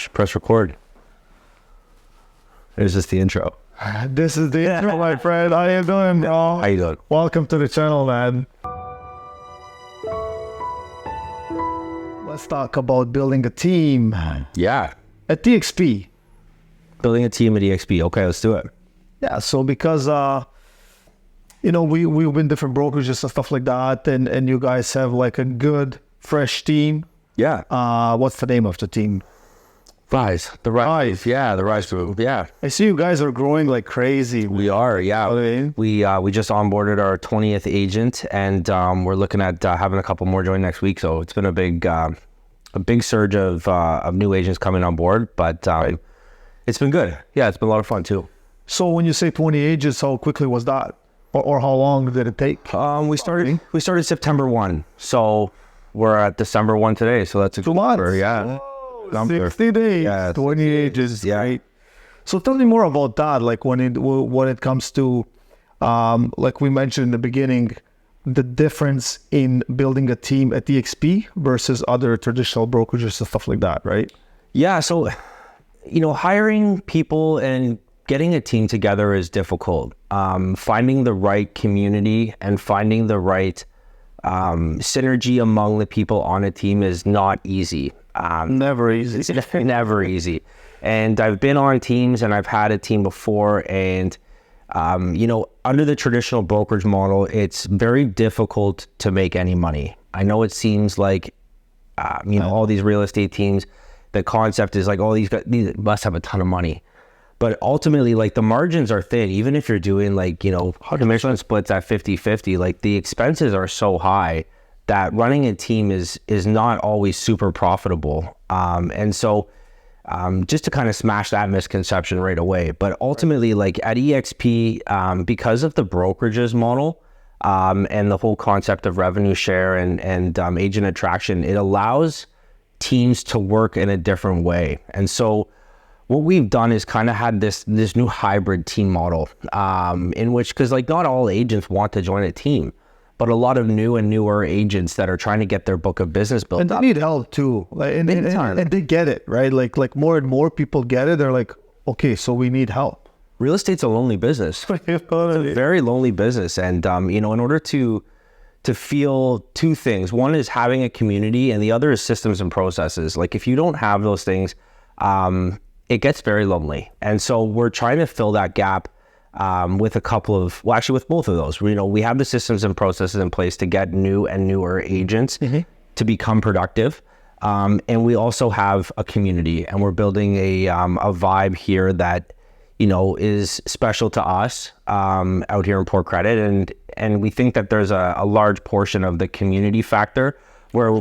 Press record. Is this the intro? This is the intro, my friend. How you doing, bro? How you doing? Welcome to the channel, man. Let's talk about building a team Yeah. at DXP. Building a team at EXP. Okay, let's do it. Yeah, so because we win different brokerages and stuff like that, and you guys have like a good fresh team. Yeah. What's the name of the team? Rise. The Rise. Yeah, the Rise Group. Yeah. I see you guys are growing like crazy. We are, yeah. Okay. We just onboarded our 20th agent, and we're looking at having a couple more join next week. So it's been a big surge of new agents coming on board, but it's been good. Yeah, it's been a lot of fun too. So when you say 20 agents, how quickly was that? Or how long did it take? We started September 1. So we're at December 1 today. So that's a 2 months. Yeah. Oh, 60 days, Yeah, 20 agents, yeah. right? So tell me more about that. Like when it comes to, like we mentioned in the beginning, the difference in building a team at DXP versus other traditional brokerages and stuff like that, right? Yeah. So, hiring people and getting a team together is difficult. Finding the right community and finding the right synergy among the people on a team is not easy. Never easy. It's never easy. And I've been on teams and I've had a team before, and under the traditional brokerage model, it's very difficult to make any money. I know it seems like, all these real estate teams, the concept is like, oh, these guys must have a ton of money. But ultimately, like the margins are thin. Even if you're doing like, commission splits at 50-50, like the expenses are so high that running a team is not always super profitable. And so just to kind of smash that misconception right away. But ultimately, like at EXP, because of the brokerages model and the whole concept of revenue share and agent attraction, it allows teams to work in a different way. And so what we've done is kind of had this new hybrid team model in which, because like not all agents want to join a team, but a lot of new and newer agents that are trying to get their book of business built and they up. need help too. Like, and they get it, right? Like more and more people get it. They're like, okay, so we need help. Real estate's a lonely business. It's a very lonely business. And, in order to feel two things, one is having a community and the other is systems and processes. Like if you don't have those things, it gets very lonely. And so we're trying to fill that gap with a couple of, with both of those. We have the systems and processes in place to get new and newer agents to become productive. And we also have a community, and we're building a vibe here that, is special to us out here in Port Credit. And we think that there's a large portion of the community factor where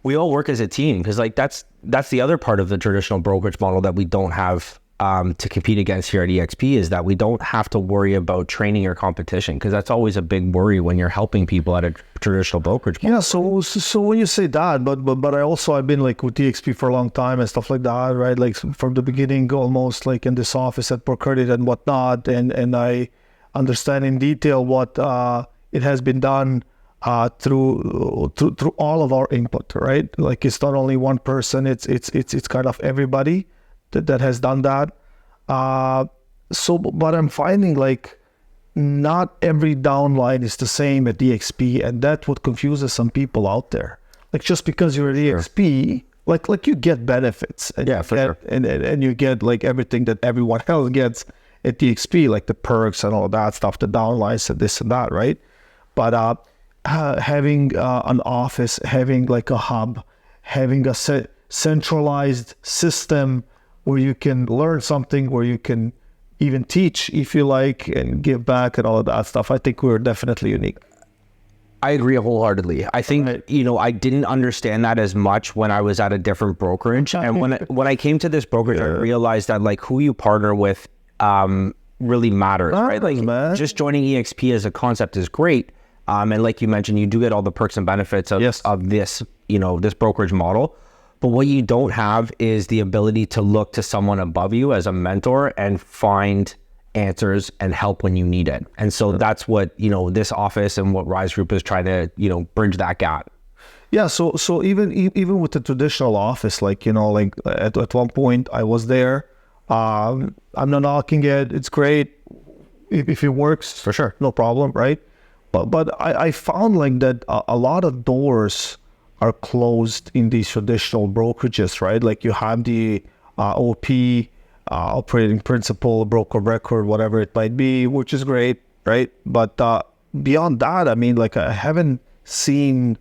we all work as a team, because like that's the other part of the traditional brokerage model that we don't have to compete against here at EXP, is that we don't have to worry about training or competition, because that's always a big worry when you're helping people at a traditional brokerage model. Yeah, so when you say that, but I've been like with DXP for a long time and stuff like that, right? Like from the beginning, almost like in this office at Port Credit and whatnot, and I understand in detail what it has been done through all of our input, right? Like it's not only one person; it's kind of everybody that has done that. But I'm finding like not every downline is the same at DXP, and that's what confuses some people out there. Like just because you're at DXP, like you get benefits, and sure. and you get like everything that everyone else gets at DXP, like the perks and all that stuff, the downlines and this and that, right? But having an office, having like a hub, having a centralized system where you can learn something, where you can even teach if you like and give back and all of that stuff. I think we're definitely unique. I agree wholeheartedly. I think, I didn't understand that as much when I was at a different brokerage. And when I came to this brokerage, I realized that like who you partner with really matters, right? Like just joining EXP as a concept is great. And like you mentioned, you do get all the perks and benefits of this, this brokerage model. But what you don't have is the ability to look to someone above you as a mentor and find answers and help when you need it. And so that's what, this office and what Rise Group is trying to, bridge that gap. Yeah, so even with the traditional office, like like at one point I was there. I'm not knocking it; it's great if it works, For sure. no problem, right? But I found like that a lot of doors are closed in these traditional brokerages, right? Like you have the OP, operating principal, broker record, whatever it might be, which is great, right? But beyond that, I mean, like I haven't seen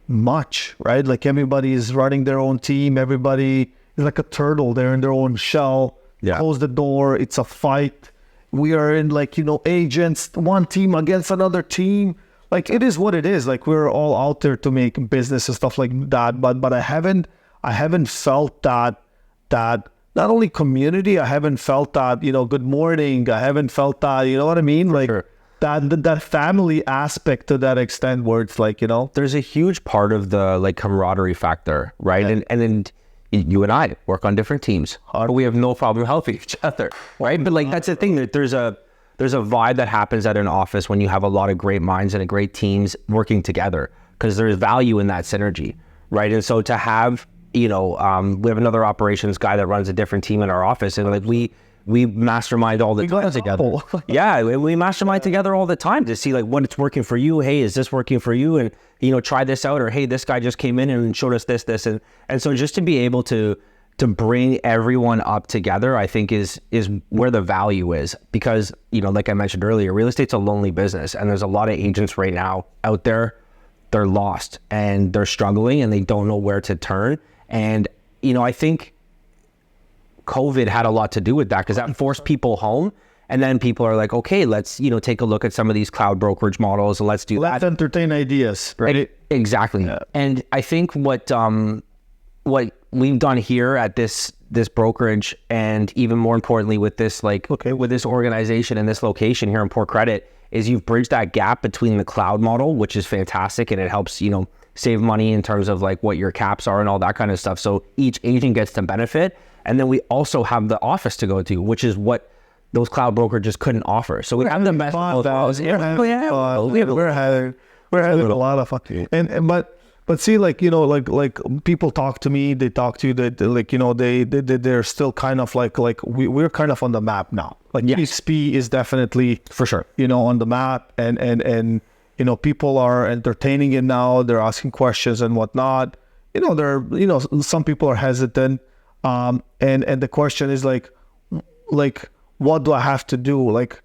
much, right? Like everybody is running their own team. Everybody is like a turtle. They're in their own shell. Yeah. Close the door. It's a fight. We are in like, agents, one team against another team. Like it is what it is. Like we're all out there to make business and stuff like that. But I haven't felt that not only community, I haven't felt that, good morning. I haven't felt that, you know what I mean? Like sure. that family aspect to that extent where it's like, There's a huge part of the like camaraderie factor, right? Yeah. And then you and I work on different teams. We have no problem helping each other, right? But like that's the thing, that there's a vibe that happens at an office when you have a lot of great minds and a great teams working together, because there's value in that synergy, right? And so to have, we have another operations guy that runs a different team in our office, and like we mastermind all the time together. Yeah, we mastermind together all the time to see like what's working for you. Hey, is this working for you? And try this out. Or hey, this guy just came in and showed us this, and so just to be able to bring everyone up together, I think is where the value is. Because like I mentioned earlier, real estate's a lonely business, and there's a lot of agents right now out there. They're lost and they're struggling and they don't know where to turn. And I think COVID had a lot to do with that, because that forced people home. And then people are like, okay, let's, take a look at some of these cloud brokerage models, and let's entertain ideas, right? Exactly. Yeah. And I think what we've done here at this brokerage, and even more importantly with this, with this organization and this location here in Port Credit, is you've bridged that gap between the cloud model, which is fantastic, and it helps, save money in terms of like what your caps are and all that kind of stuff. So each agent gets to benefit. And then we also have the office to go to, which is what those cloud brokerages couldn't offer. So we have the best of both worlds. We're having a lot of fun. And but see, like like people talk to me, they talk to you, that like they're still kind of like we're kind of on the map now. Like yes. EXP is definitely for sure, on the map, and people are entertaining it now. They're asking questions and whatnot. Some people are hesitant. And the question is like, what do I have to do? Like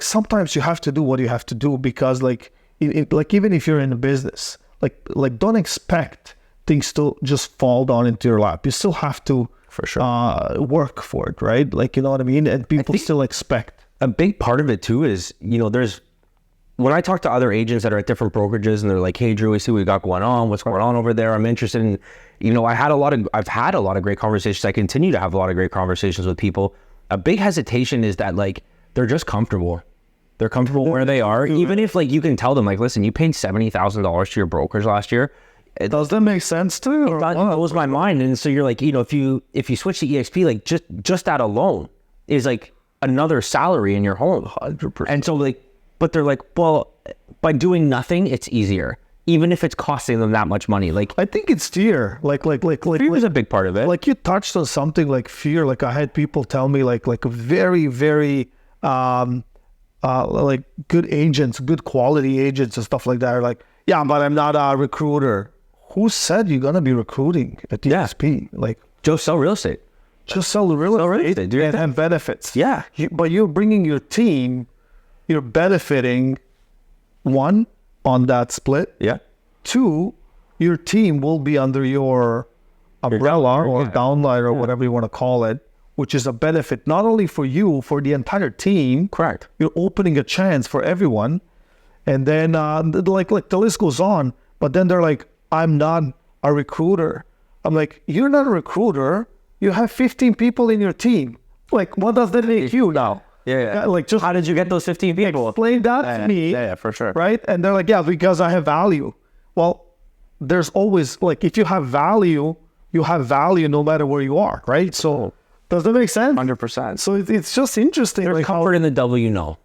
sometimes you have to do what you have to do, because like even if you're in a business, like don't expect things to just fall down into your lap. You still have to for sure work for it, right? Like, you know what I mean? And people still expect. A big part of it too is, there's, when I talk to other agents that are at different brokerages and they're like, hey Drew, we see what we got going on. What's going on over there? I'm interested in, I've had a lot of great conversations. I continue to have a lot of great conversations with people. A big hesitation is that like, they're just comfortable. They're comfortable where they are. Even if like, you can tell them like, listen, you paid $70,000 to your brokers last year. Does that make sense too? That blows my mind. And so you're like, if you switch to EXP, like just that alone is like another salary in your home. 100%. And so like, but they're like, well, by doing nothing, it's easier, even if it's costing them that much money. Like, I think it's fear. Fear is a big part of it. Like you touched on something like fear. Like I had people tell me like very, very, like good agents, good quality agents and stuff like that are like, yeah, but I'm not a recruiter. Who said you're gonna be recruiting at EXP? Like, just sell real estate. Just sell the real estate and have benefits. Yeah, but you're bringing your team. You're benefiting, one, on that split. Yeah. Two, your team will be under your umbrella or downline or whatever you want to call it, which is a benefit not only for you, for the entire team. Correct. You're opening a chance for everyone. And then like the list goes on, but then they're like, I'm not a recruiter. I'm like, you're not a recruiter. You have 15 people in your team. Like, what does that make you now? Yeah. Like, just how did you get those 15 people? Explain that to me. Yeah, for sure. Right? And they're like, yeah, because I have value. Well, there's always, like, if you have value, you have value no matter where you are, right? So, does that make sense? 100%. So it's just interesting. There's like comfort in the double,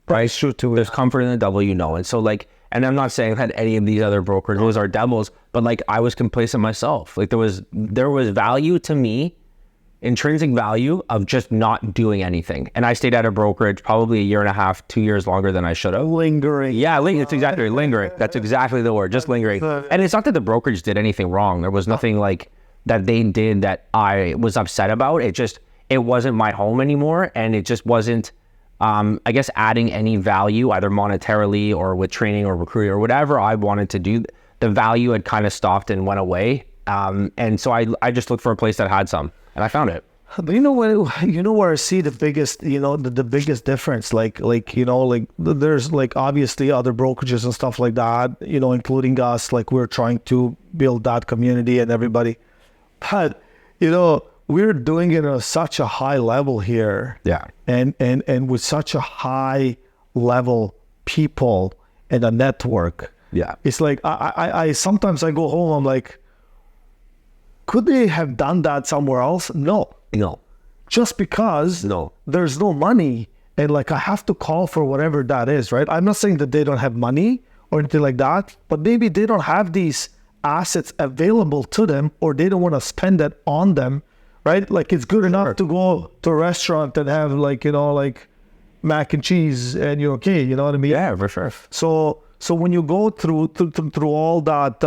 right? True too. There's comfort in the double, And so like, And I'm not saying that any of these other brokerages are devils, but like I was complacent myself. Like there was value to me, intrinsic value of just not doing anything. And I stayed at a brokerage probably 1.5 years, 2 years longer than I should have. Lingering. Yeah, it's exactly lingering. That's exactly the word, just lingering. And it's not that the brokerage did anything wrong. There was nothing like that they did that I was upset about. It wasn't my home anymore, and it just wasn't, I guess, adding any value either monetarily or with training or recruiting or whatever I wanted to do. The value had kind of stopped and went away. And so I just looked for a place that had some. And I found it. But you know what? You know where I see the biggest, the biggest difference. Like there's like obviously other brokerages and stuff like that. Including us. Like we're trying to build that community and everybody. But we're doing it at such a high level here. Yeah. And with such a high level people and a network. Yeah. It's like I sometimes I go home. I'm like, could they have done that somewhere else? No. Just because there's no money, and like I have to call for whatever that is, right? I'm not saying that they don't have money or anything like that, but maybe they don't have these assets available to them, or they don't want to spend it on them, right? Like it's good enough to go to a restaurant and have like mac and cheese and you're okay, you know what I mean? Yeah, for sure. So when you go through all that,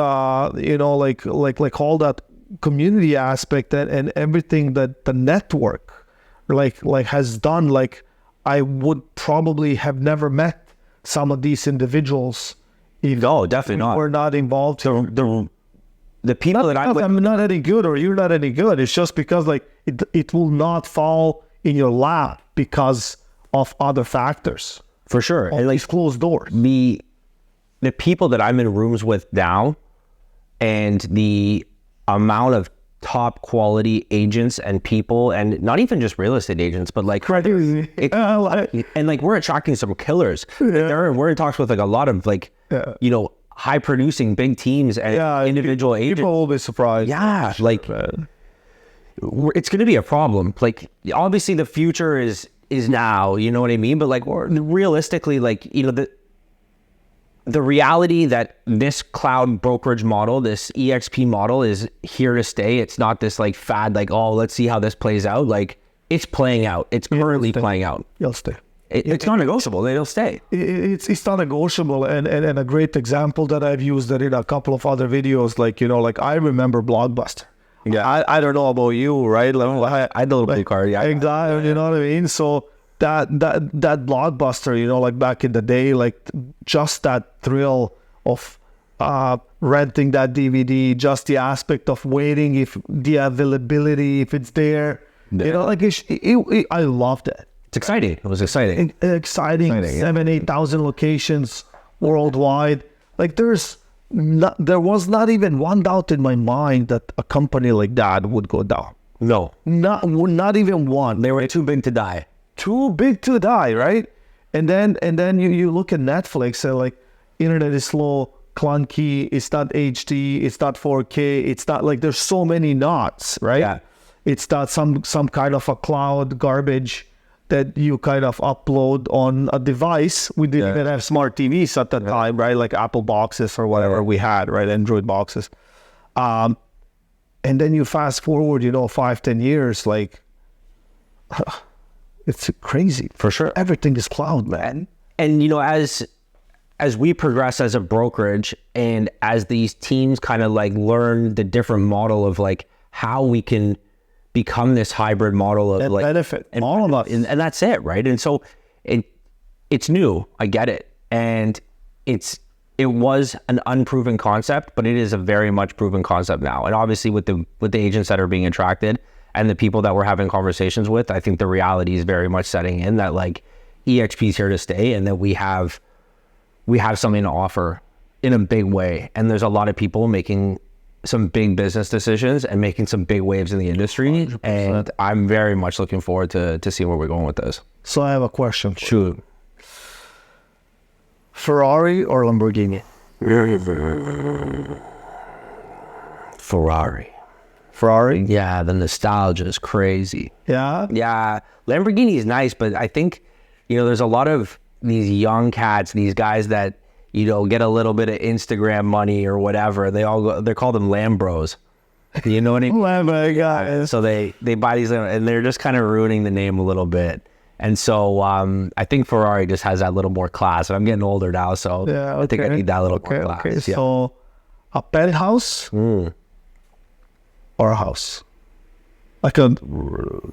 like all that community aspect and everything that the network like has done, like I would probably have never met some of these individuals if definitely not. We're not involved. The people that I'm not any good or you're not any good. It's just because like it will not fall in your lap because of other factors. For sure. And like closed doors. The people that I'm in rooms with now, and the amount of top quality agents and people, and not even just real estate agents, but like crazy. And like we're attracting some killers. We're in talks with like a lot of like high producing big teams and individual agents. People will be surprised. Yeah, like it's going to be a problem. Like obviously the future is now, you know what I mean? But like realistically, like the reality that this cloud brokerage model, this EXP model is here to stay. It's not this like fad, like, oh, let's see how this plays out. Like it's playing out. It's currently playing out. It'll stay. It's not negotiable. It'll stay. It's not negotiable. And a great example that I've used that in a couple of other videos, like, like I remember Blockbuster. Yeah. I don't know about you, right? Like, I had the little blue card. Yeah. Exactly. You know what I mean? So that Blockbuster, like back in the day, like just that thrill of renting that DVD, just the aspect of waiting, if the availability, if it's there, like I loved it. It's exciting. It was exciting. Exciting. 7,000-8,000 locations worldwide. Like there was not even one doubt in my mind that a company like that would go down. No, not even one. They were too big to die. Too big to die, right? And then you look at Netflix and like internet is slow, clunky, it's not HD, it's not 4K, it's not like there's so many knots, right? Yeah. It's not some kind of a cloud garbage that you kind of upload on a device. We didn't even have smart TVs at that time, right? Like Apple boxes or whatever we had, right? Android boxes. And then you fast forward, 5-10 years, like it's crazy. For sure. Everything is cloud, man. And as we progress as a brokerage, and as these teams kind of like learn the different model of like how we can become this hybrid model of and like benefit and all of us, and that's it, right? And so it's new. I get it, and it was an unproven concept, but it is a very much proven concept now. And obviously, with the agents that are being attracted and the people that we're having conversations with, I think the reality is very much setting in that like EXP is here to stay, and that we have something to offer in a big way. And there's a lot of people making some big business decisions and making some big waves in the industry. 100%. And I'm very much looking forward to see where we're going with this. So I have a question. Shoot. Ferrari or Lamborghini? Ferrari? Yeah, the nostalgia is crazy. Yeah? Yeah. Lamborghini is nice, but I think, there's a lot of these young cats, these guys that, get a little bit of Instagram money or whatever. They're called them Lambros. You know what I mean? Oh my God. So they buy these and they're just kind of ruining the name a little bit. And so I think Ferrari just has that little more class. And I'm getting older now, so I think I need that little more class. Okay. Yeah. So a penthouse or a house? Like a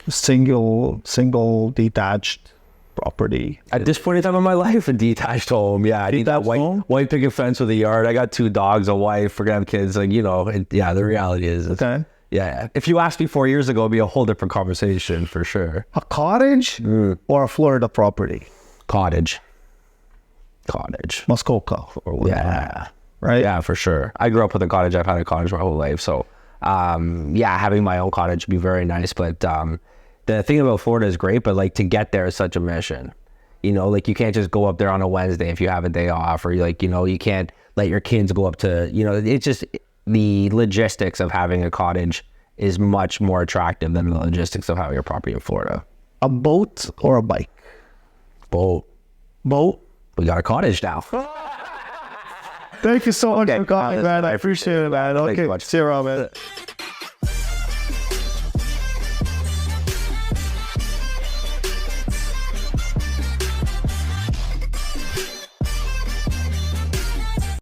single detached property. At this point in time in my life, a detached home. Yeah, I need that white picket fence with a yard. I got 2 dogs, a wife, we're gonna have kids. Like, the reality is, Okay. Yeah. If you asked me 4 years ago, it'd be a whole different conversation for sure. A cottage or a Florida property? Cottage. Muskoka or whatever. Yeah. Right? Yeah, for sure. I grew up with a cottage. I've had a cottage my whole life. So, having my own cottage would be very nice. But the thing about Florida is great, but like to get there is such a mission. Like you can't just go up there on a Wednesday if you have a day off, or you can't let your kids go up to, it's just the logistics of having a cottage is much more attractive than the logistics of having a property in Florida. A boat or a bike? Boat. We got a cottage now. Thank you so much for coming, man. I appreciate it, man. Thanks so Okay, much. see you around, man.